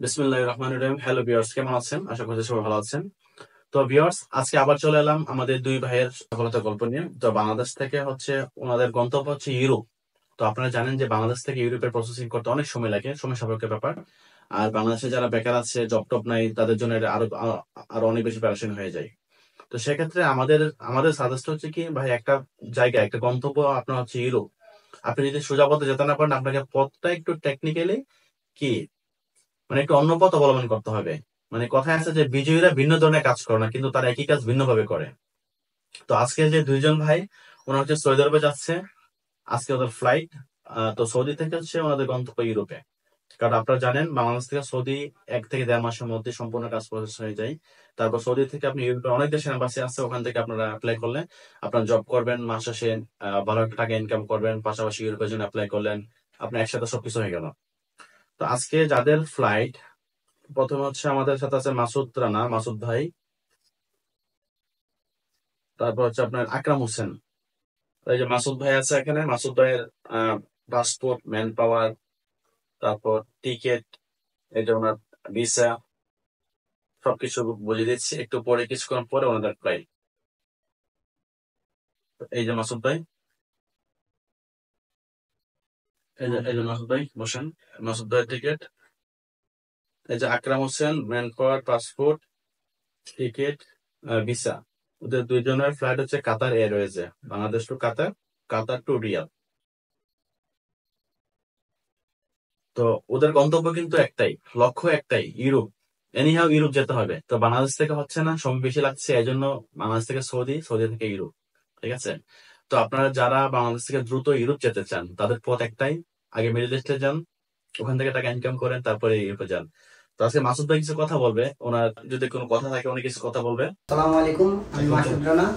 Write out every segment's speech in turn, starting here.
বিসমিল্লাহির রহমানির রহিম। Hello viewers, কেমন আছেন? আশা করছি সবাই ভালো আছেন। তো ভিউয়ার্স, আজকে আবার চলে এলাম আমাদের দুই ভাইয়ের সফলতার গল্প নিয়ে। তো বাংলাদেশ থেকে ওনাদের গন্তব্য হচ্ছে ইউরোপ। তো আপনারা জানেন যে বাংলাদেশ থেকে ইউরোপের প্রসেসিং করতে অনেক সময় লাগে, সময় সাপেক্ষ ব্যাপার। আর বাংলাদেশে যারা বেকার আছে, জব টব নাই, তাদের জন্য এটা আরো অনেক বেশি প্যারাশন হয়ে যায়। তো সেক্ষেত্রে আমাদের আমাদের সাজেস্ট হচ্ছে কি ভাই, একটা জায়গা, একটা গন্তব্য আপনার হচ্ছে ইউরোপ। আপনি যদি সোজা পথে যেতে না পারেন, আপনাকে পথটা একটু টেকনিক্যালি কি মানে একটু অন্য পথ অবলম্বন করতে হবে। মানে কথায় আছে যে বিজয়ীরা ভিন্ন ধরনের কাজ করে না, কিন্তু তারা একই কাজ ভিন্নভাবে করে। তো আজকে যে দুইজন ভাই, ওনারা হচ্ছে সৌদি আরবে যাচ্ছে। আজকে ওদের ফ্লাইট। তো সৌদি থেকে হচ্ছে ওনাদের গন্তব্য ইউরোপে। কারণ আপনারা জানেন বাংলাদেশ থেকে সৌদি 1 থেকে 1.5 মাসের মধ্যে সম্পূর্ণ কাজ প্রসেস হয়ে যায়। তারপর সৌদি থেকে আপনি ইউরোপের অনেক দেশের এম্বাসি আছে, ওখান থেকে আপনারা অ্যাপ্লাই করলে আপনার জব করবেন, মাস শেষে ভালো একটা টাকা ইনকাম করবেন, পাশাপাশি ইউরোপের জন্য অ্যাপ্লাই করলেন, আপনার একসাথে সবকিছু হয়ে গেল। তো আজকে যাদের ফ্লাইট, প্রথমে হচ্ছে আমাদের সাথে আছে মাসুদ রানা, মাসুদ ভাই। তারপর হচ্ছে আপনার আকরাম হোসেন। এই যে মাসুদ ভাই আছে এখানে, মাসুদ ভাইয়ের পাসপোর্ট, ম্যান পাওয়ার, তারপর টিকেট, এই যে ওনার ভিসা, সবকিছু বুঝিয়ে দিচ্ছি। একটু পরে, কিছুক্ষণ পরে ওনাদের ফ্লাইট। এই যে মাসুদ ভাই, এই যে মাসুদ ভাই বসেন। মাসুদ ভাইয়ের টিকেট। এই যে Akram Hossain, man power, passport, ticket, visa. ওদের দুইজনের ফ্লাইট হচ্ছে কাতার এয়ারওয়েজে, Bangladesh to Qatar, Qatar to Riyadh. তো ওদের গন্তব্য কিন্তু একটাই, লক্ষ্য একটাই, ইউরোপ। এনিহাও ইউরোপ যেতে হবে। তো বাংলাদেশ থেকে হচ্ছে না, সময় বেশি লাগছে, এই জন্য বাংলাদেশ থেকে সৌদি, সৌদি থেকে ইউরোপ। ঠিক আছে। তো আপনারা যারা বাংলাদেশ থেকে দ্রুত ইউরোপ যেতে চান, তাদের পথ একটাই, আগে মিডল ইস্টে যান, ওখান থেকে টাকা ইনকাম করেন, তারপরে ইউরোপে যান। তো আজকে মাসুদ ভাই কিছু কথা বলবে, ওনার যদি কোনো কথা থাকে উনি কিছু কথা বলবে। আসসালামু আলাইকুম, আমি মাসুদ রানা।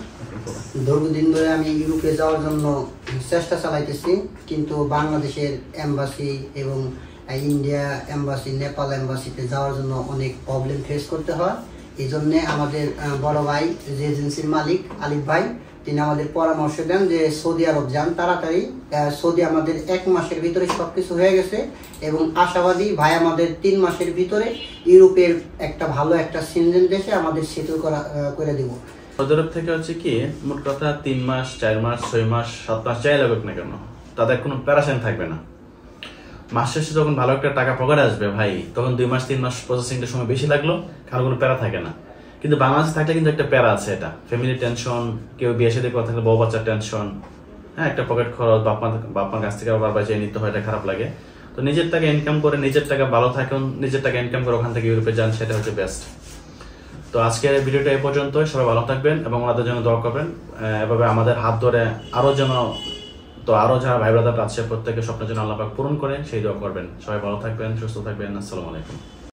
দীর্ঘদিন ধরে আমি ইউরোপে যাওয়ার জন্য চেষ্টা চালাইতেছি, কিন্তু বাংলাদেশের এম্বাসি এবং ইন্ডিয়া এম্বাসি, নেপাল এম্বাসিতে যাওয়ার জন্য অনেক প্রবলেম ফেস করতে হয়। এই জন্যে আমাদের বড় ভাই, যে এজেন্সির মালিক আলিফ ভাই, তিনি আমাদের পরামর্শ দেন যে সৌদি আরব যান তাড়াতাড়ি। সৌদি আমাদের 1 মাসের ভিতরে সবকিছু হয়ে গেছে এবং আশাবাদী ভাই আমাদের 3 মাসের ভিতরে ইউরোপের একটা ভালো একটা সিনজেন দেশে আমাদের সেটেল করে দিব। সৌদি আরব থেকে হচ্ছে কি, মোট কথা 3 মাস, 4 মাস, 6 মাস, 7 মাস যাই লাগুক না কেন, তাদের কোনো প্যারাশন থাকবে না। মাস শেষে যখন ভালো একটা টাকা পকেটে আসবে ভাই, তখন 2 মাস 3 মাস প্রসেসিং এর সময় বেশি লাগলো, কারো কোনো প্যারা থাকে না। কিন্তু বাংলাদেশে থাকলে কিন্তু একটা প্যারা আছে, এটা ফ্যামিলি টেনশন, কেউ বিয়ে সাথে কথা থাকলে বউ বাচ্চার টেনশন, হ্যাঁ, একটা পকেট খরচ, বাপমার কাছ থেকে বারবার চেয়ে নিতে হয়, এটা খারাপ লাগে। তো নিজের টাকা ইনকাম করে, নিজের টাকা ভালো থাকুন, নিজের টাকা ইনকাম করে ওখান থেকে ইউরোপে যান, সেটা হচ্ছে বেস্ট। তো আজকের ভিডিওটা এই পর্যন্ত। সবাই ভালো থাকবেন এবং ওনাদের জন্য দোয়া করবেন। এভাবে আমাদের হাত ধরে আরো যারা ভাই ব্রাদার আছে, প্রত্যেকের স্বপ্নের জন্য আল্লাহ পাক পূরণ করে সেই দোয়া করবেন। সবাই ভালো থাকবেন, সুস্থ থাকবেন। আসসালামু আলাইকুম।